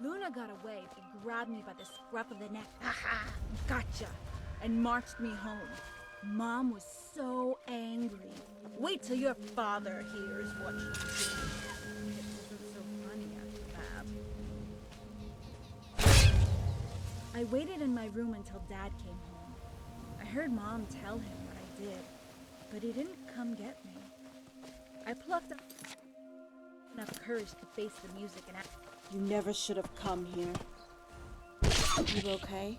Luna got away and grabbed me by the scruff of the neck. Aha! Gotcha! And marched me home. Mom was so angry. Wait till your father hears what you did. It wasn't so funny after that. I waited in my room until Dad came home. I heard Mom tell him what I did, but he didn't come get me. I plucked up enough courage to face the music and act. You never should have come here. You okay?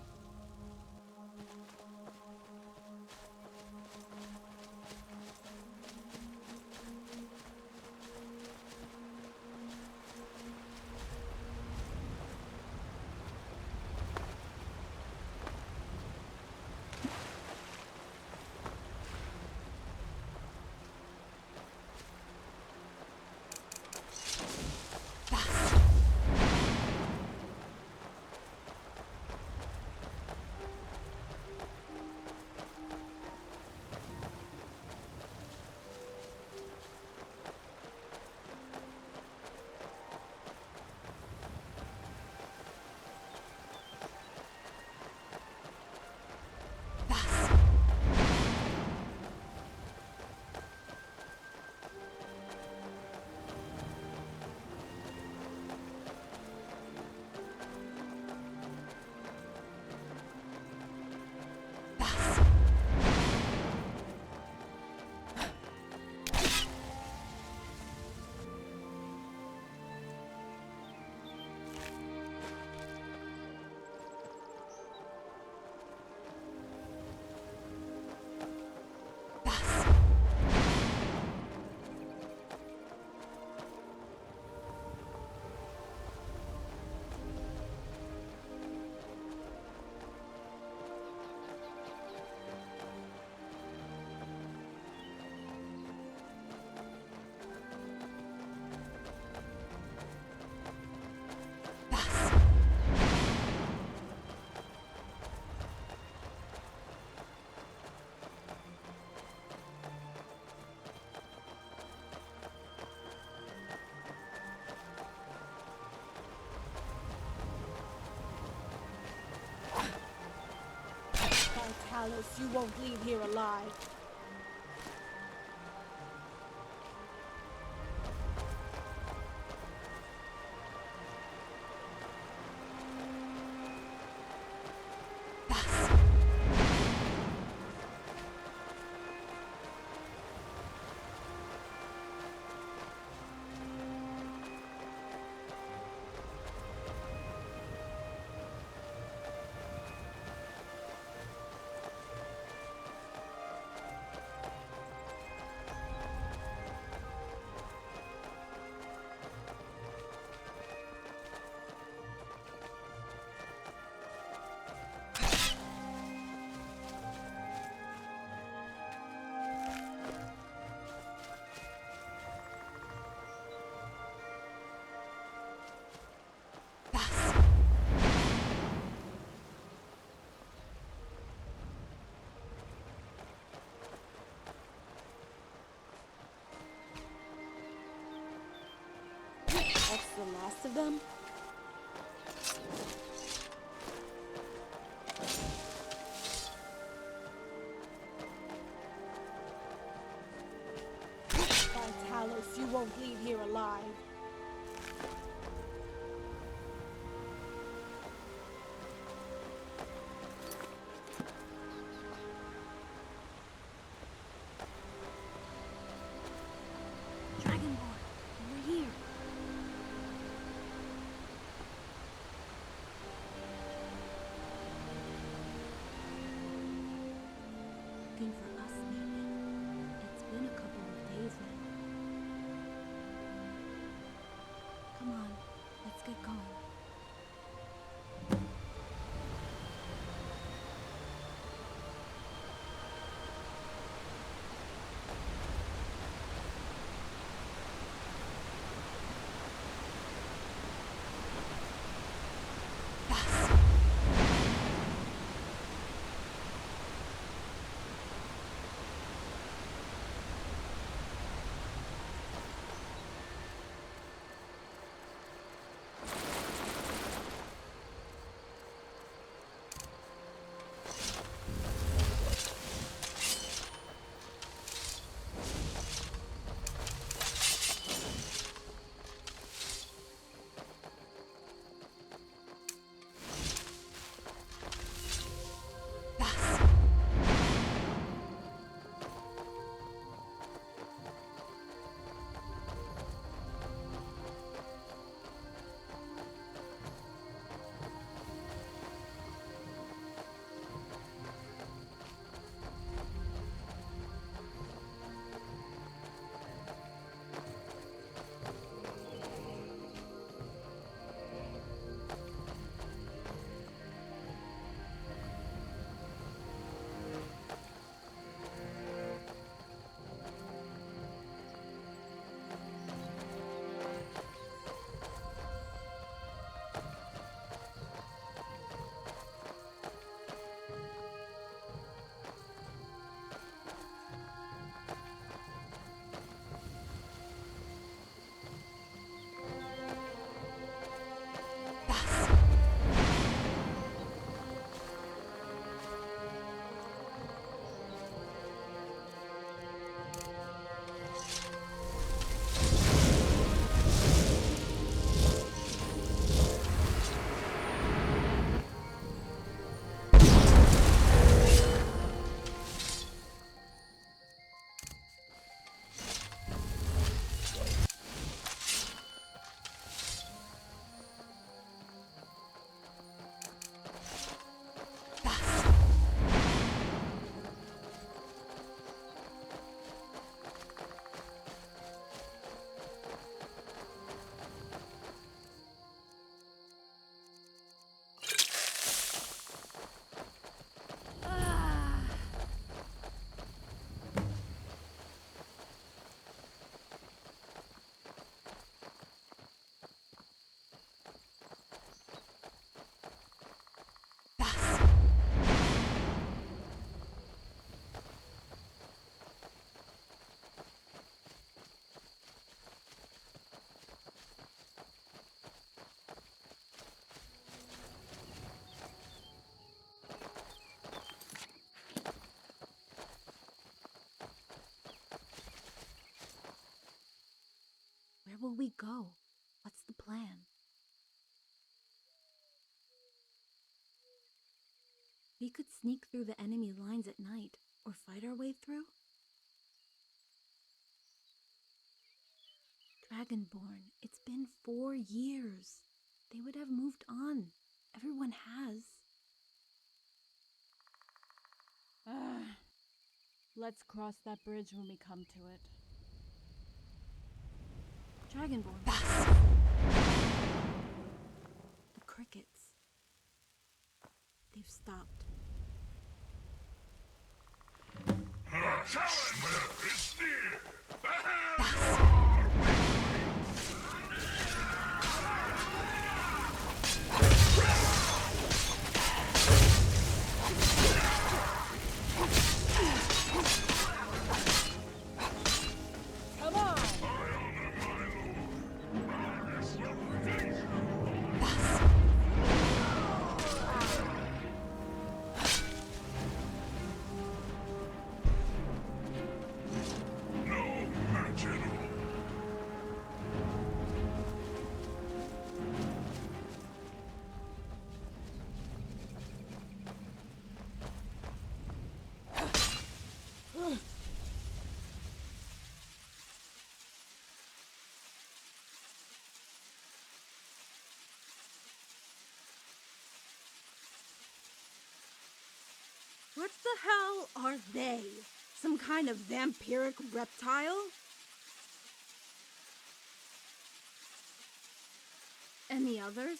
Talos, you won't leave here alive. That's the last of them? By Talos, you won't leave here alive. Looking for us, maybe. It's been a couple of days now. Where will we go? What's the plan? We could sneak through the enemy lines at night, or fight our way through. Dragonborn, it's been 4 years. They would have moved on. Everyone has. Let's cross that bridge when we come to it. Dragonborn. The crickets. They've stopped. Our challenger is near! Come on! No, my general. What the hell are they? Some kind of vampiric reptile? And the others?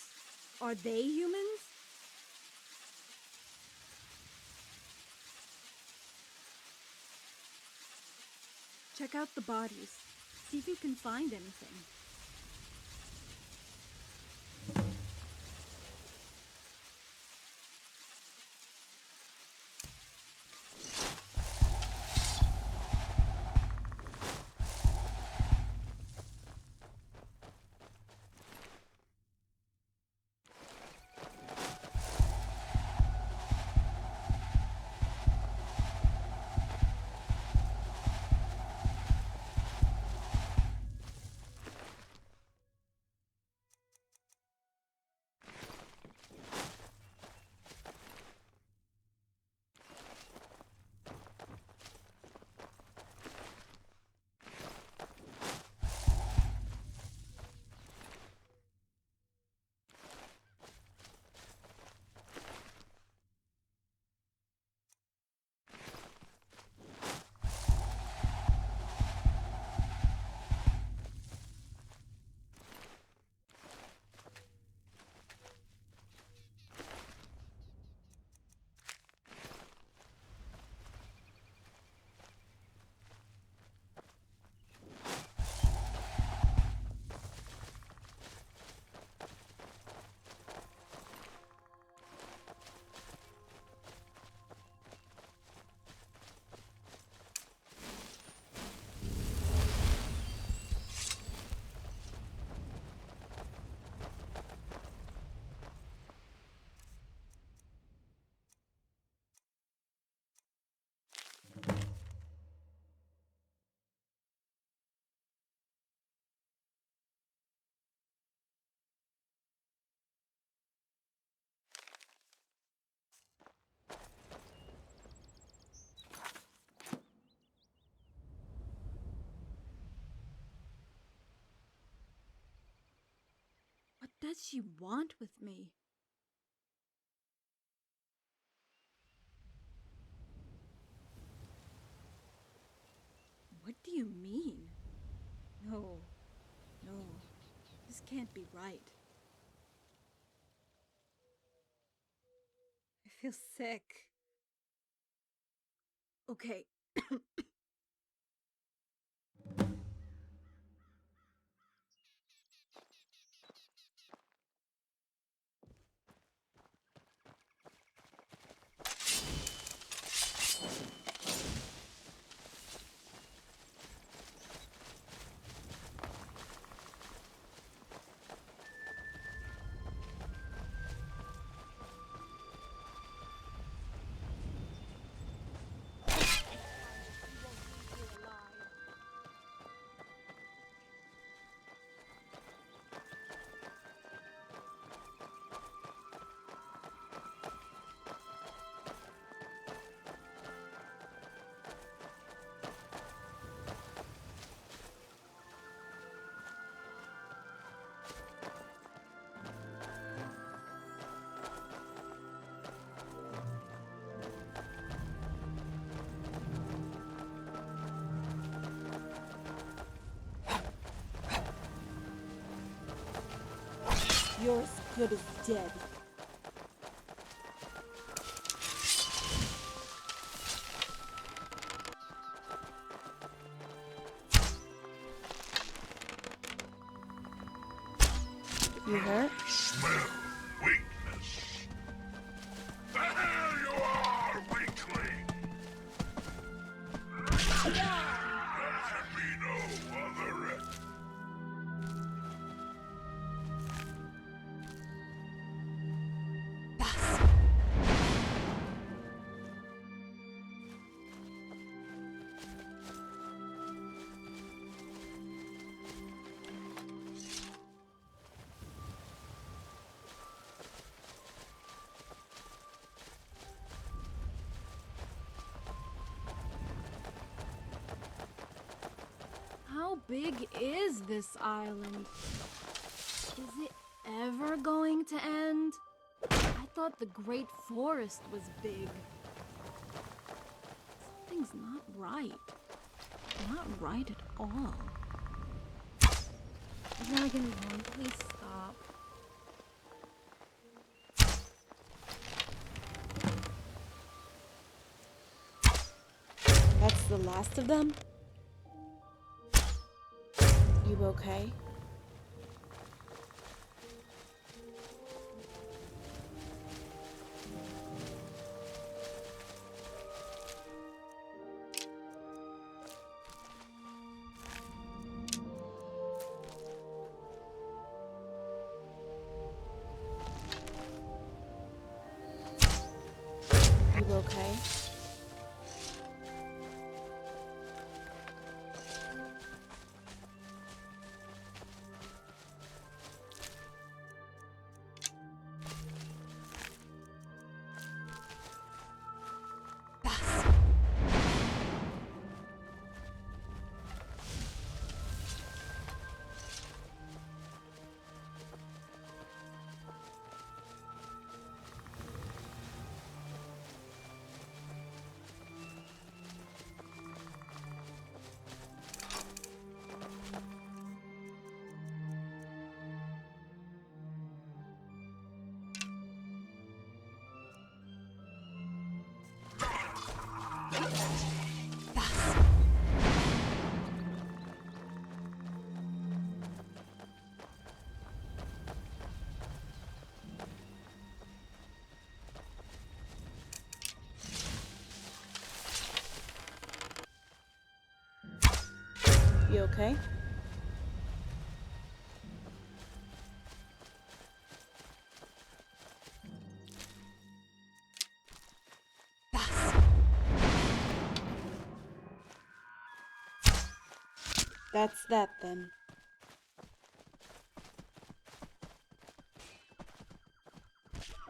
Are they humans? Check out the bodies. See if you can find anything. What does she want with me? What do you mean? No, this can't be right. I feel sick. Okay. You're as good as dead. You hurt? Smell weakness. The hell you are, weakling! There can be no other end. How big is this island? Is it ever going to end? I thought the Great Forest was big. Something's not right. Not right at all. Dragon One, please stop. That's the last of them? You okay? You okay? You okay? That's that then.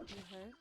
You hurt?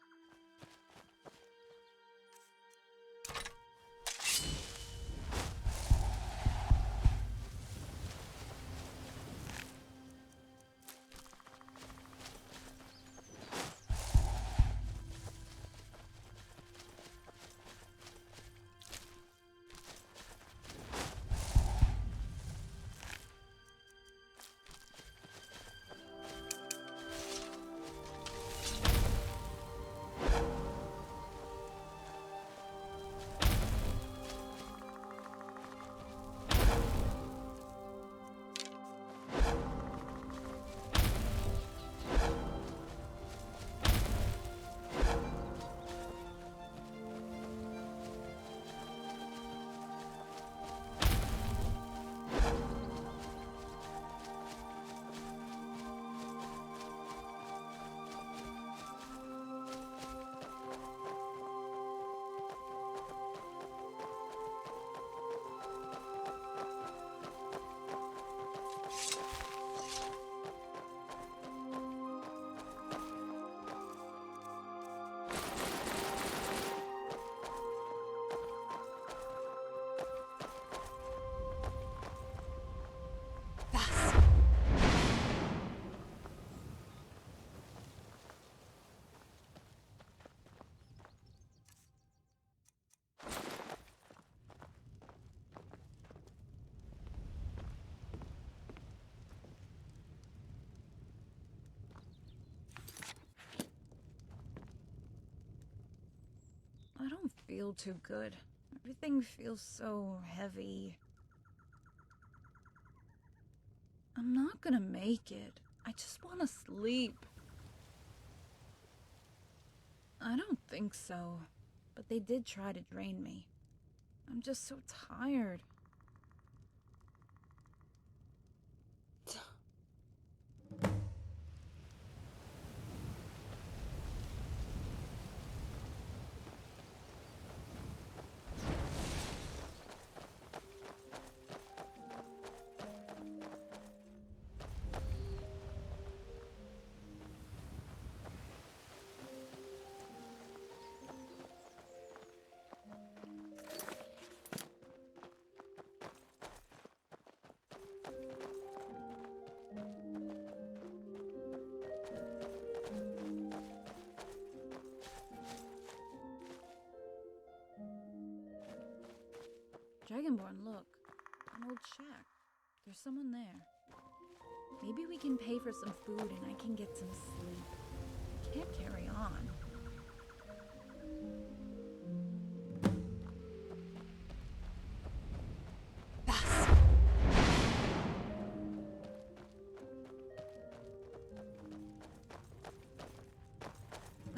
feel too good. Everything feels so heavy. I'm not gonna make it. I just want to sleep. I don't think so, but they did try to drain me. I'm just so tired. Dragonborn, look. An old shack. There's someone there. Maybe we can pay for some food and I can get some sleep. I can't carry on.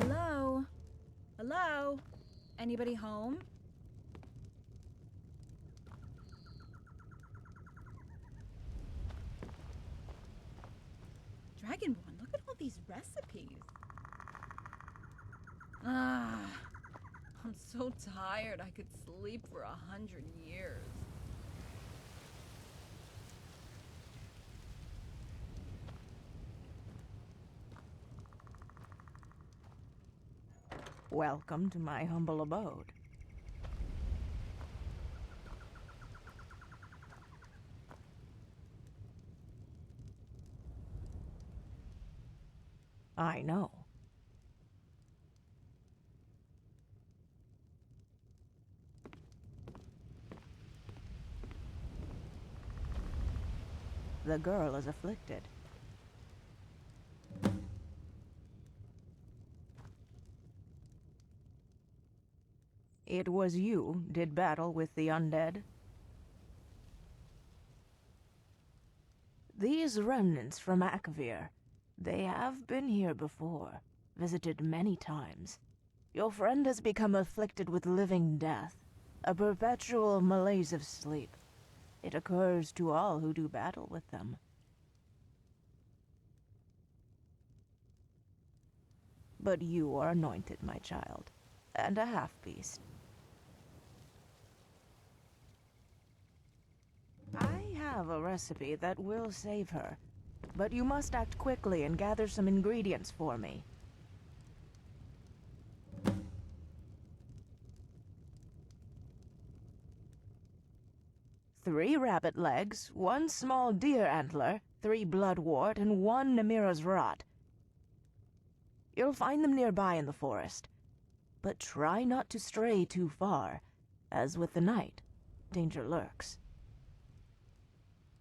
Hello? Hello? Anybody home? Dragonborn, look at all these recipes. I'm so tired I could sleep for 100 years. Welcome to my humble abode. I know. The girl is afflicted. It was you did battle with the undead? These remnants from Akvir, they have been here before, visited many times. Your friend has become afflicted with living death, a perpetual malaise of sleep. It occurs to all who do battle with them. But you are anointed, my child, and a half-beast. I have a recipe that will save her, but you must act quickly and gather some ingredients for me. 3 rabbit legs, 1 small deer antler, 3 blood wort, and 1 Namira's rot. You'll find them nearby in the forest, but try not to stray too far, as with the night, danger lurks.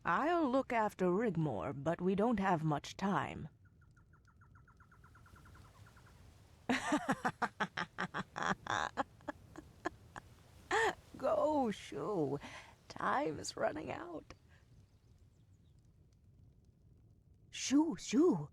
I'll look after Rigmor, but we don't have much time. Go, shoo. Time is running out. Shoo, shoo.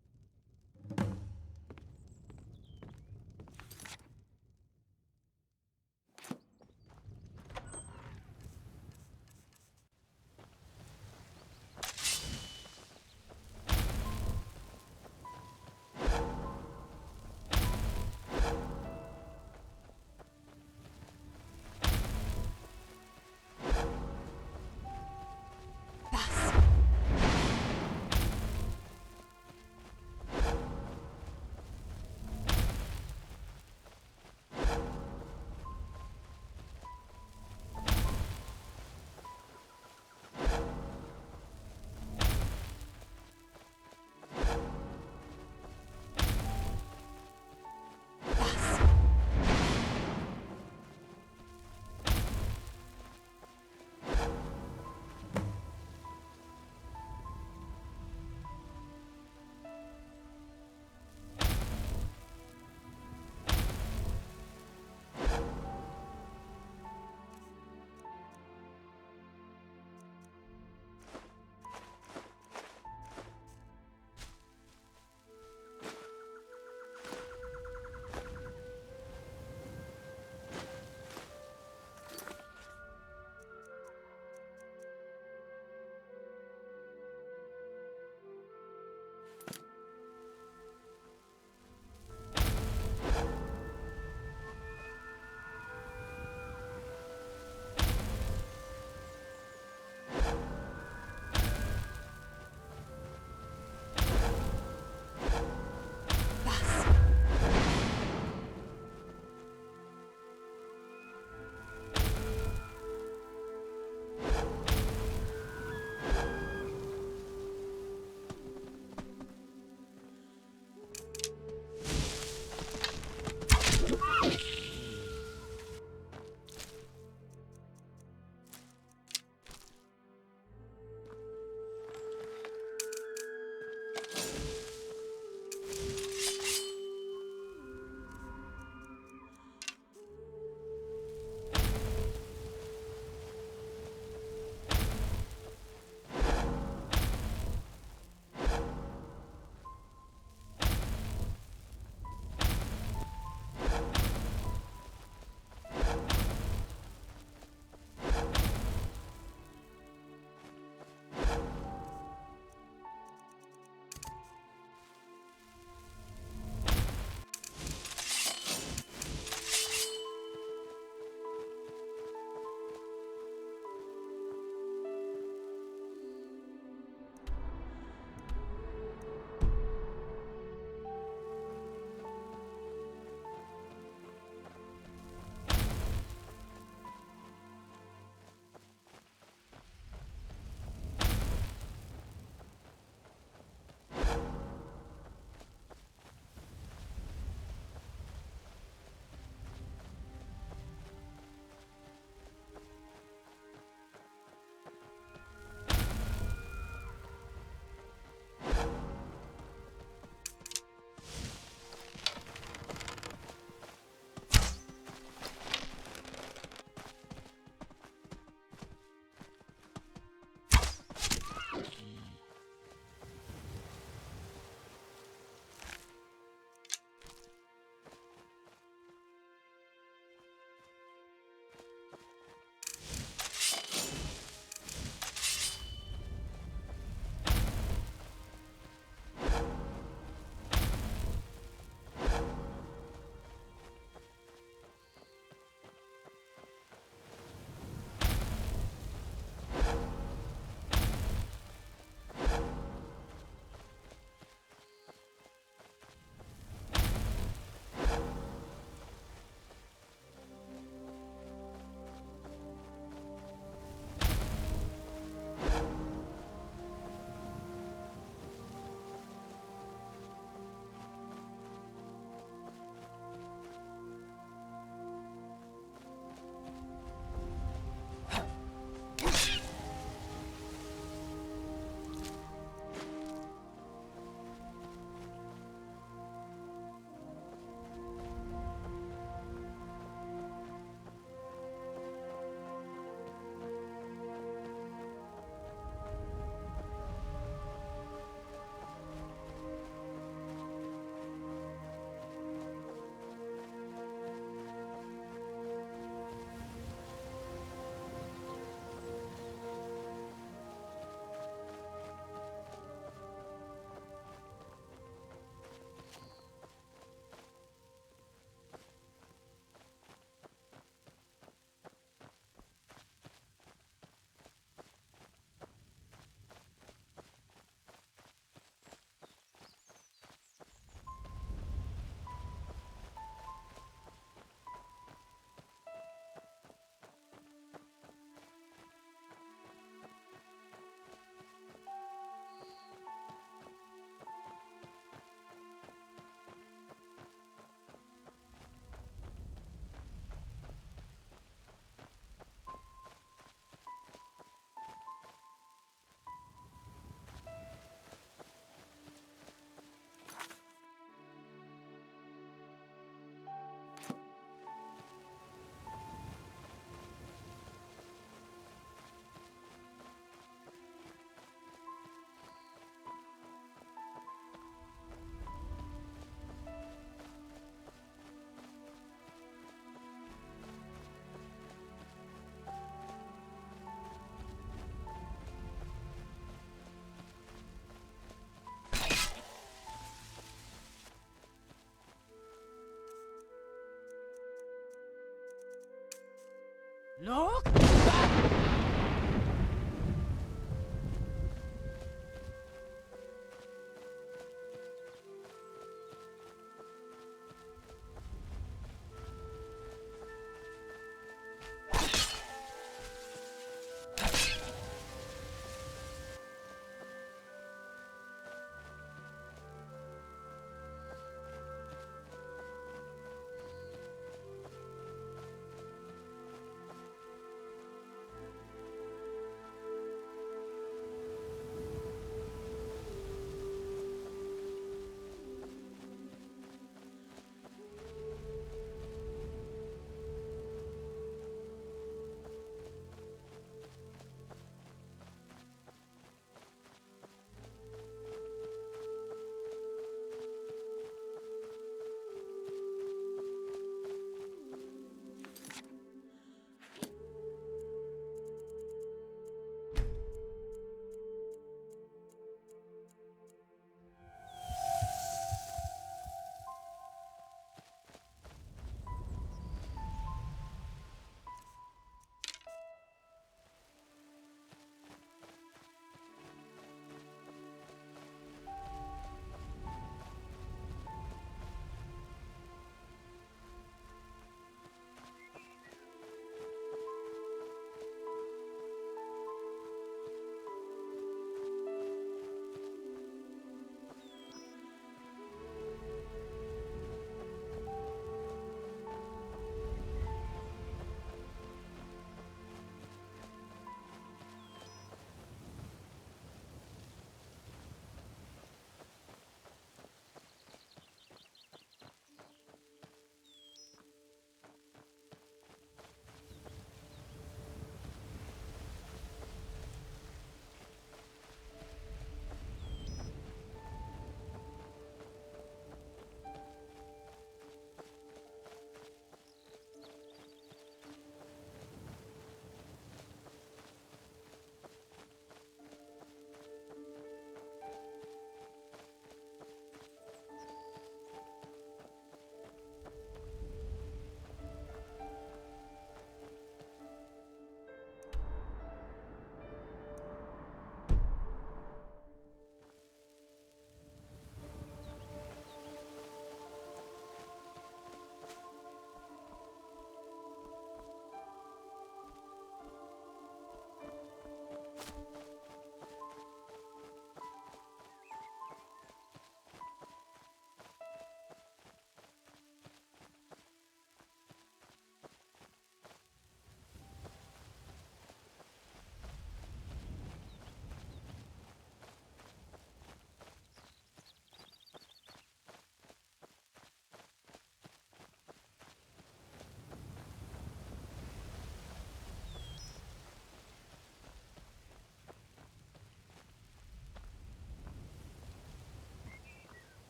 Look!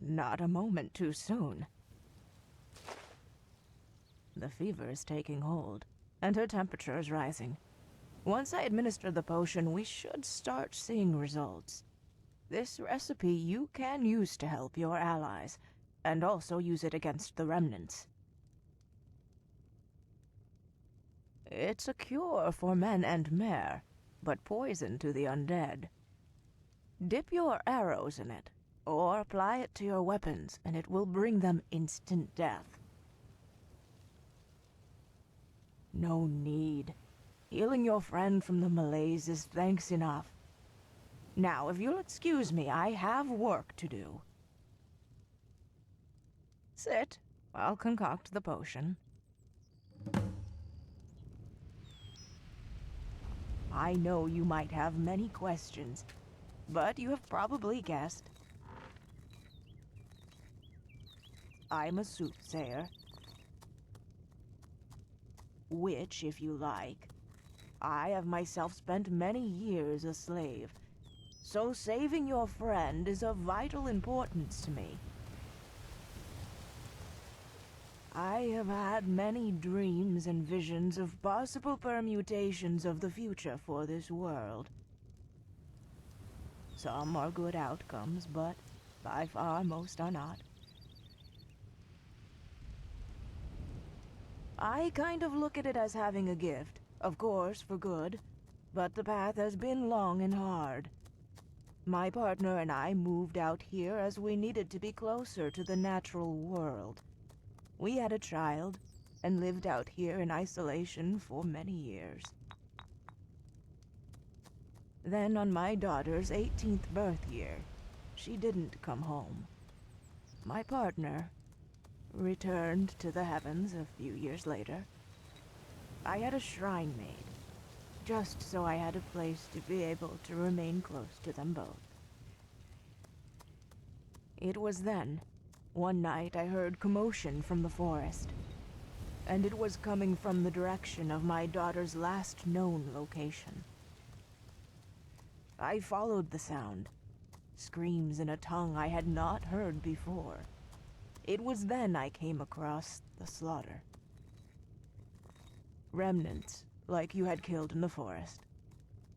Not a moment too soon. The fever is taking hold, and her temperature is rising. Once I administer the potion, we should start seeing results. This recipe you can use to help your allies, and also use it against the remnants. It's a cure for men and mare, but poison to the undead. Dip your arrows in it, or apply it to your weapons, and it will bring them instant death. No need. Healing your friend from the malaise is thanks enough. Now, if you'll excuse me, I have work to do. Sit. I'll concoct the potion. I know you might have many questions, but you have probably guessed. I'm a soothsayer. Which, if you like. I have myself spent many years a slave, so saving your friend is of vital importance to me. I have had many dreams and visions of possible permutations of the future for this world. Some are good outcomes, but by far most are not. I kind of look at it as having a gift, of course, for good, but the path has been long and hard. My partner and I moved out here as we needed to be closer to the natural world. We had a child, and lived out here in isolation for many years. Then on my daughter's 18th birth year, she didn't come home. My partner returned to the heavens a few years later. I had a shrine made, just so I had a place to be able to remain close to them both. It was then, one night I heard commotion from the forest, and it was coming from the direction of my daughter's last known location. I followed the sound, screams in a tongue I had not heard before. It was then I came across the slaughter. Remnants, like you had killed in the forest,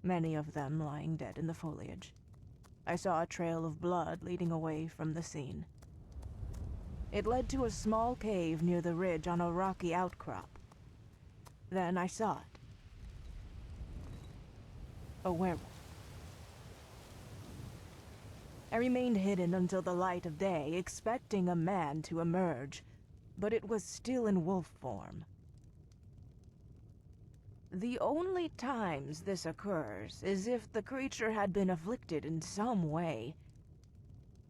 many of them lying dead in the foliage. I saw a trail of blood leading away from the scene. It led to a small cave near the ridge on a rocky outcrop. Then I saw it. A werewolf. I remained hidden until the light of day, expecting a man to emerge, but it was still in wolf form. The only times this occurs is if the creature had been afflicted in some way.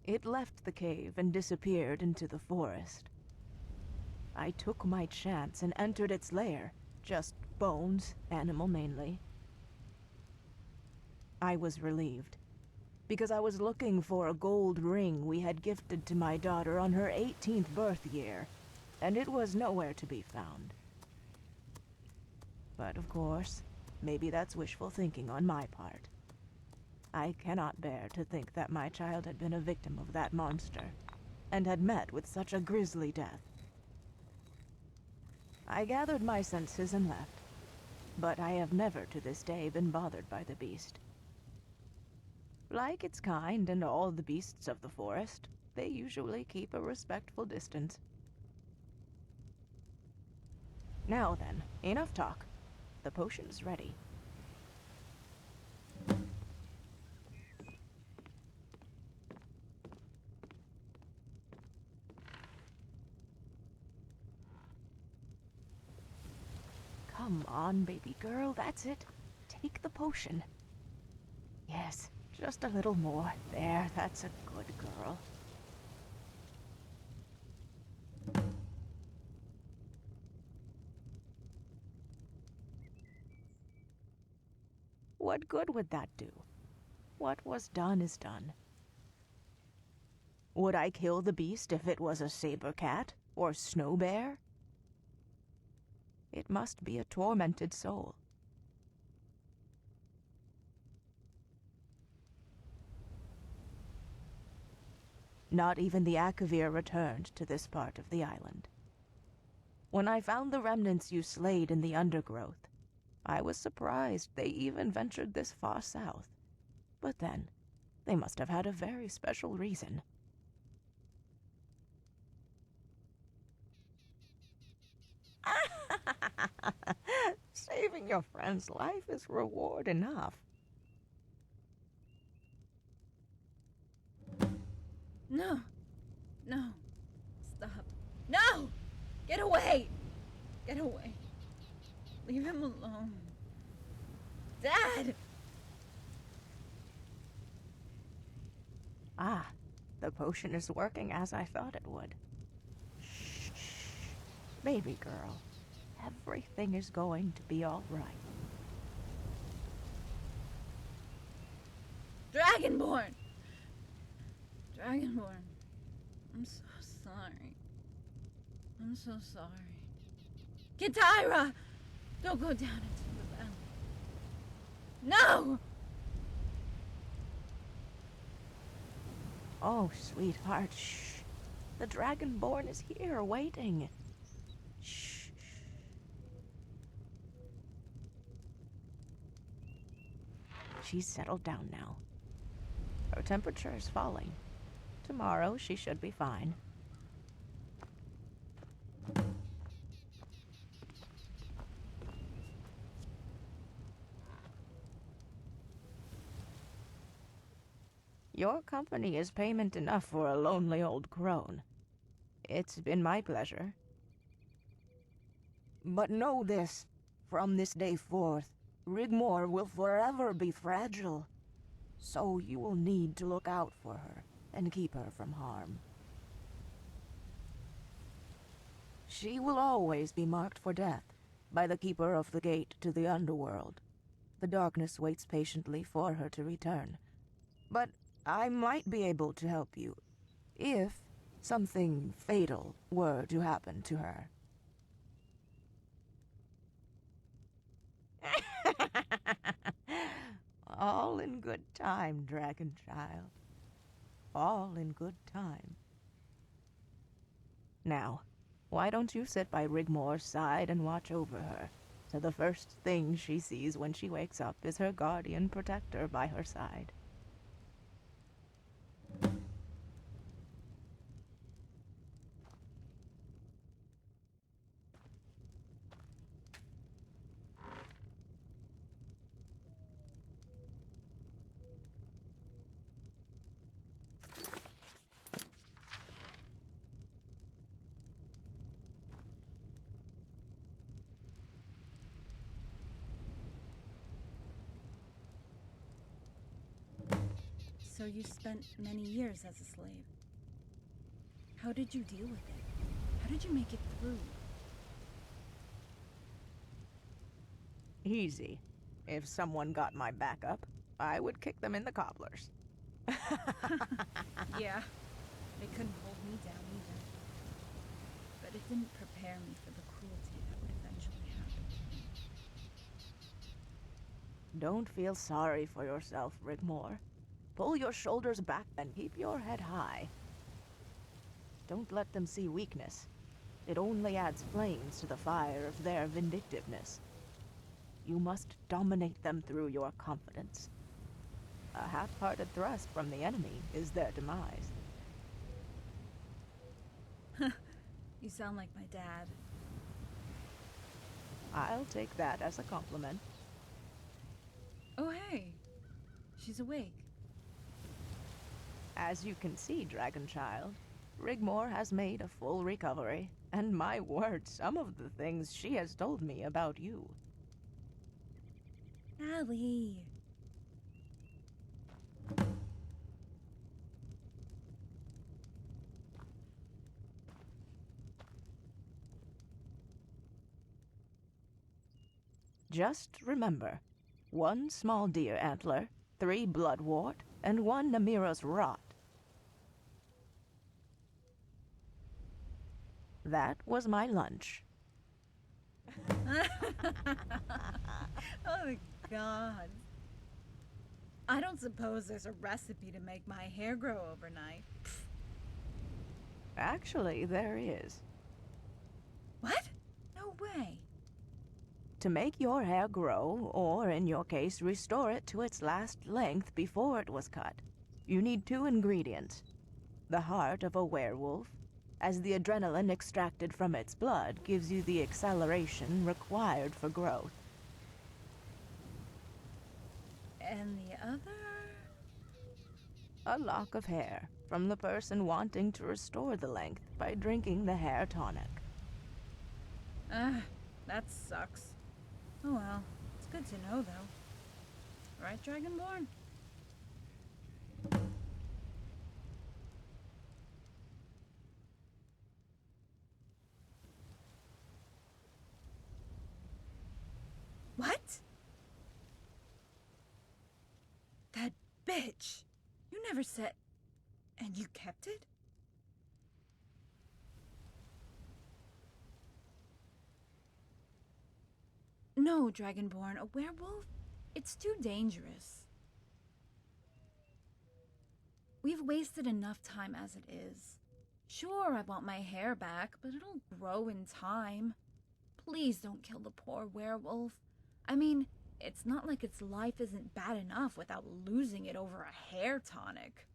It left the cave and disappeared into the forest. I took my chance and entered its lair, just bones, animal mainly. I was relieved, because I was looking for a gold ring we had gifted to my daughter on her 18th birth year, and it was nowhere to be found. But of course, maybe that's wishful thinking on my part. I cannot bear to think that my child had been a victim of that monster, and had met with such a grisly death. I gathered my senses and left, but I have never to this day been bothered by the beast. Like its kind and all the beasts of the forest, they usually keep a respectful distance. Now then, enough talk. The potion's ready. Come on, baby girl, that's it. Take the potion. Yes, just a little more. There, that's a good girl. What good would that do? What was done is done. Would I kill the beast if it was a saber cat or snow bear? It must be a tormented soul. Not even the Akavir returned to this part of the island. When I found the remnants you slayed in the undergrowth, I was surprised they even ventured this far south. But then, they must have had a very special reason. Saving your friend's life is reward enough. No. No. Stop. No! Get away! Get away. Leave him alone. Dad! Ah, the potion is working as I thought it would. Shh, shh. Baby girl, everything is going to be all right. Dragonborn! Dragonborn. I'm so sorry. I'm so sorry. Kitara! Don't go down into the valley. No! Oh, sweetheart, shh. The Dragonborn is here, waiting. Shh. She's settled down now. Her temperature is falling. Tomorrow she should be fine. Your company is payment enough for a lonely old crone. It's been my pleasure. But know this, from this day forth, Rigmor will forever be fragile. So you will need to look out for her and keep her from harm. She will always be marked for death by the keeper of the gate to the underworld. The darkness waits patiently for her to return. But I might be able to help you if something fatal were to happen to her. All in good time, dragon child. All in good time. Now, why don't you sit by Rigmor's side and watch over her? So the first thing she sees when she wakes up is her guardian protector by her side. So you spent many years as a slave. How did you deal with it? How did you make it through? Easy. If someone got my back up, I would kick them in the cobblers. Yeah, they couldn't hold me down either. But it didn't prepare me for the cruelty that would eventually happen. Don't feel sorry for yourself, Rigmor. Pull your shoulders back and keep your head high. Don't let them see weakness. It only adds flames to the fire of their vindictiveness. You must dominate them through your confidence. A half-hearted thrust from the enemy is their demise. You sound like my dad. I'll take that as a compliment. Oh hey, she's awake. As you can see, Dragon Child, Rigmor has made a full recovery, and my word, some of the things she has told me about you. Allie. Just remember, 1 small deer antler, 3 blood wart, and 1 Namira's rot. That was my lunch. Oh God. I don't suppose there's a recipe to make my hair grow overnight. Actually, there is. What? No way. To make your hair grow, or in your case, restore it to its last length before it was cut, you need 2 ingredients. The heart of a werewolf, as the adrenaline extracted from its blood gives you the acceleration required for growth. And the other? A lock of hair from the person wanting to restore the length by drinking the hair tonic. That sucks. Oh well, it's good to know though. Right, Dragonborn? What? That bitch! You never said... And you kept it? No, Dragonborn, a werewolf? It's too dangerous. We've wasted enough time as it is. Sure, I want my hair back, but it'll grow in time. Please don't kill the poor werewolf. I mean, It's not like its life isn't bad enough without losing it over a hair tonic.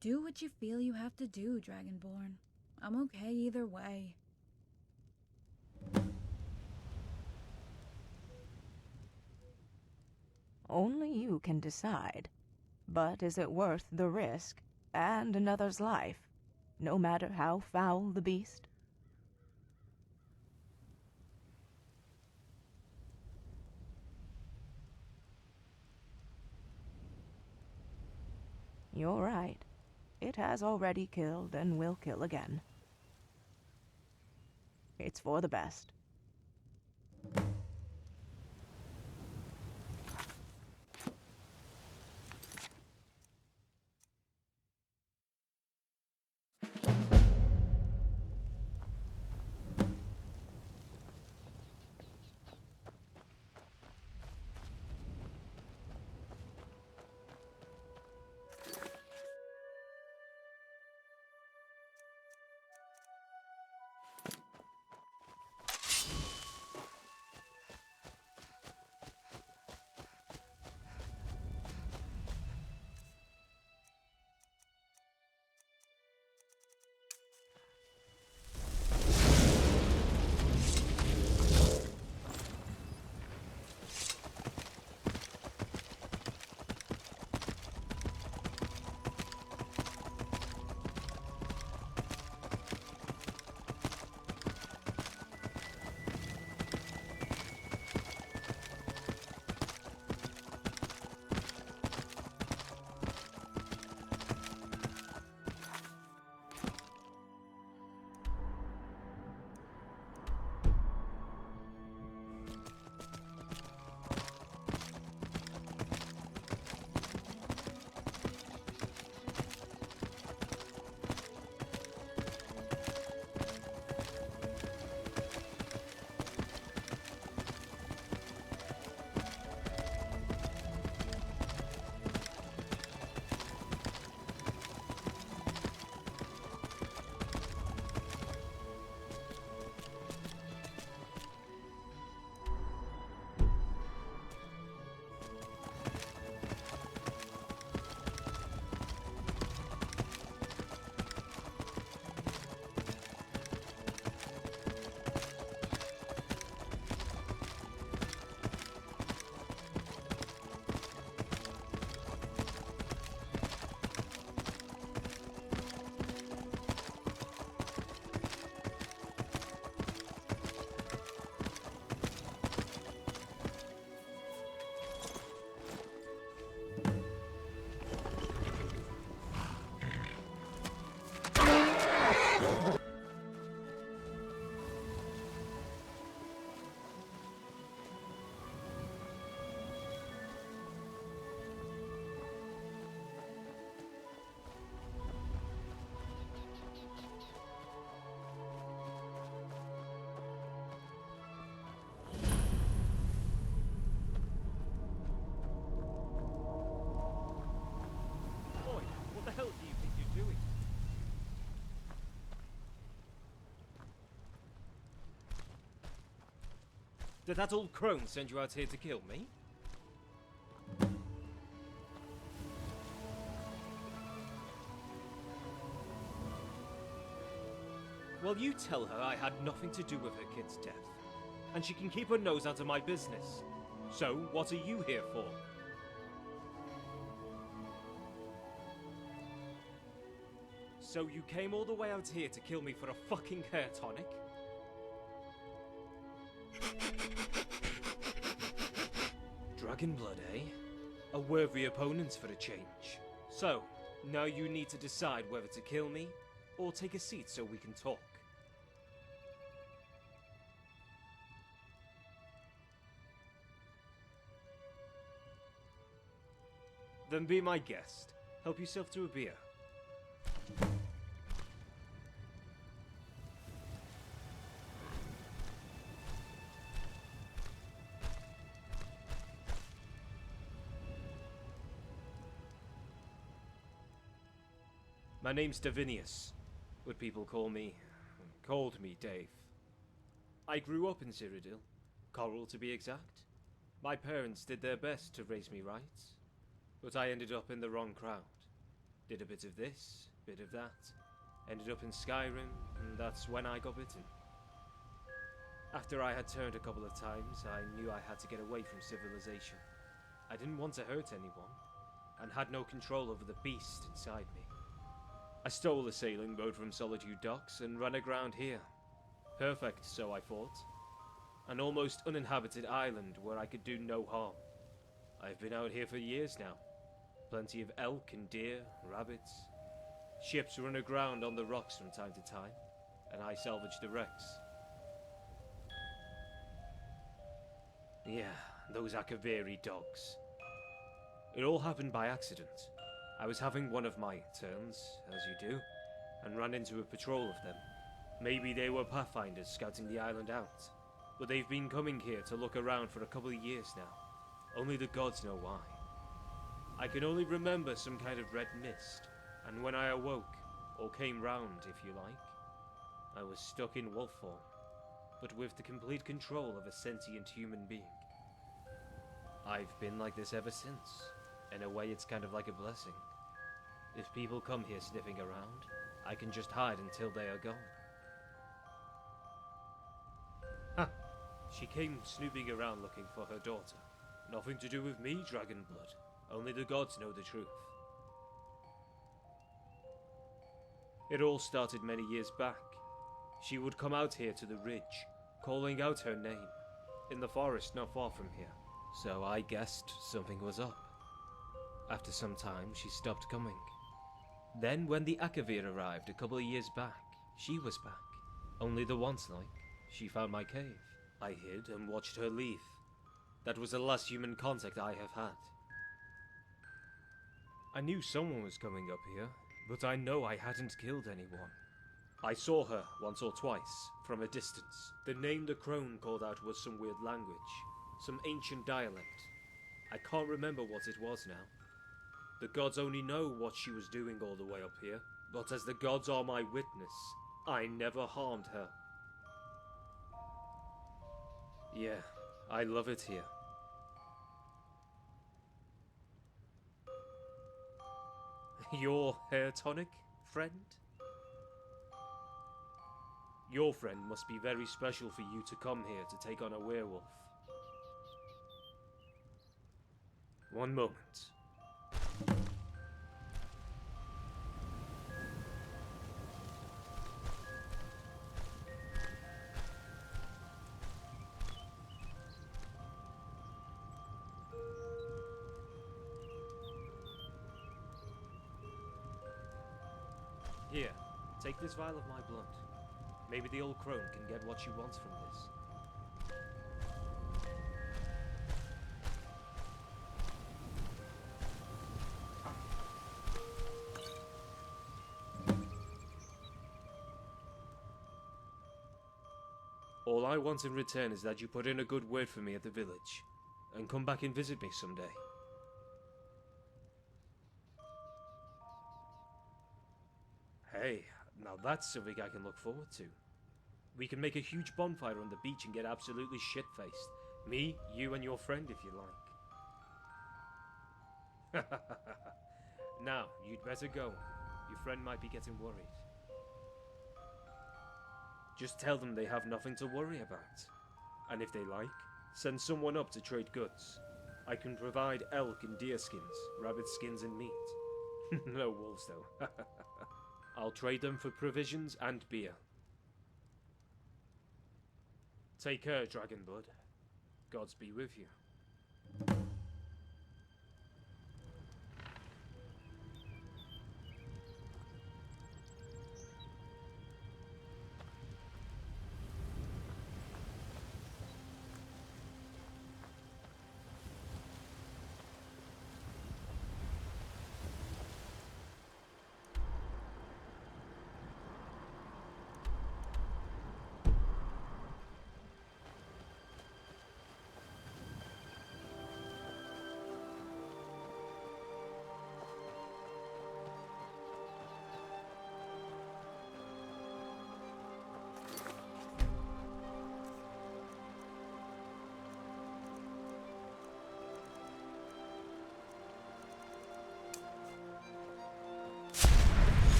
Do what you feel you have to do, Dragonborn. I'm okay either way. Only you can decide. But is it worth the risk and another's life, no matter how foul the beast? You're right. It has already killed and will kill again. It's for the best. Did that old crone send you out here to kill me? Well, you tell her I had nothing to do with her kid's death, and she can keep her nose out of my business. So, what are you here for? So you came all the way out here to kill me for a fucking hair tonic? Dragon blood, eh? A worthy opponent for a change. So, now you need to decide whether to kill me, or take a seat so we can talk. Then be my guest. Help yourself to a beer. My name's Davinius, but called me Dave. I grew up in Cyrodiil, Coral to be exact. My parents did their best to raise me right, but I ended up in the wrong crowd. Did a bit of this, bit of that, ended up in Skyrim, and that's when I got bitten. After I had turned a couple of times, I knew I had to get away from civilization. I didn't want to hurt anyone, and had no control over the beast inside me. I stole a sailing boat from Solitude Docks and ran aground here. Perfect, so I thought. An almost uninhabited island where I could do no harm. I've been out here for years now. Plenty of elk and deer, rabbits. Ships run aground on the rocks from time to time, and I salvage the wrecks. Yeah, those Akaviri dogs. It all happened by accident. I was having one of my turns, as you do, and ran into a patrol of them. Maybe they were pathfinders scouting the island out, but they've been coming here to look around for a couple of years now. Only the gods know why. I can only remember some kind of red mist, and when I awoke, or came round if you like, I was stuck in wolf form, but with the complete control of a sentient human being. I've been like this ever since. In a way, it's kind of like a blessing. If people come here sniffing around, I can just hide until they are gone. Ha! She came snooping around looking for her daughter. Nothing to do with me, Dragonblood. Only the gods know the truth. It all started many years back. She would come out here to the ridge, calling out her name, in the forest not far from here. So I guessed something was up. After some time, she stopped coming. Then when the Akavir arrived a couple of years back, she was back. Only the once like. She found my cave. I hid and watched her leave. That was the last human contact I have had. I knew someone was coming up here, but I know I hadn't killed anyone. I saw her once or twice, from a distance. The name the crone called out was some weird language, some ancient dialect. I can't remember what it was now. The gods only know what she was doing all the way up here, but as the gods are my witness, I never harmed her. Yeah, I love it here. Your hair tonic, friend? Your friend must be very special for you to come here to take on a werewolf. One moment. Here, take this vial of my blood. Maybe the old crone can get what she wants from this. All I want in return is that you put in a good word for me at the village, and come back and visit me someday. Hey, now that's something I can look forward to. We can make a huge bonfire on the beach and get absolutely shit-faced. Me, you, and your friend, if you like. Now, you'd better go. Your friend might be getting worried. Just tell them they have nothing to worry about. And if they like, send someone up to trade goods. I can provide elk and deer skins, rabbit skins and meat. No wolves, though. I'll trade them for provisions and beer. Take care, Dragonblood. Gods be with you.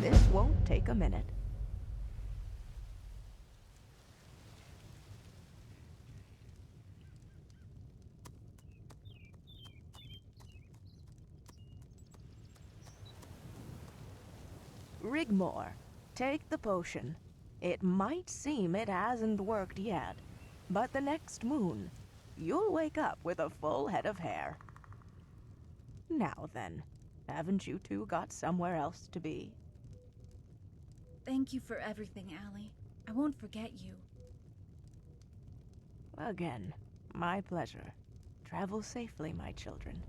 This won't take a minute. Rigmor, take the potion. It might seem it hasn't worked yet, but the next moon, you'll wake up with a full head of hair. Now then, haven't you two got somewhere else to be? Thank you for everything, Allie. I won't forget you. Again, my pleasure. Travel safely, my children.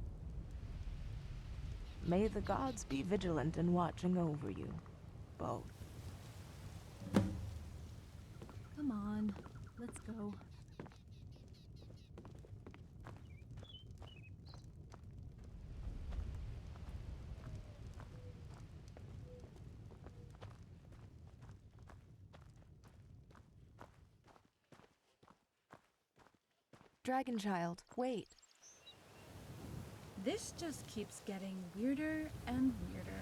May the gods be vigilant in watching over you, both. Come on, let's go. Dragon Child, wait. This just keeps getting weirder and weirder.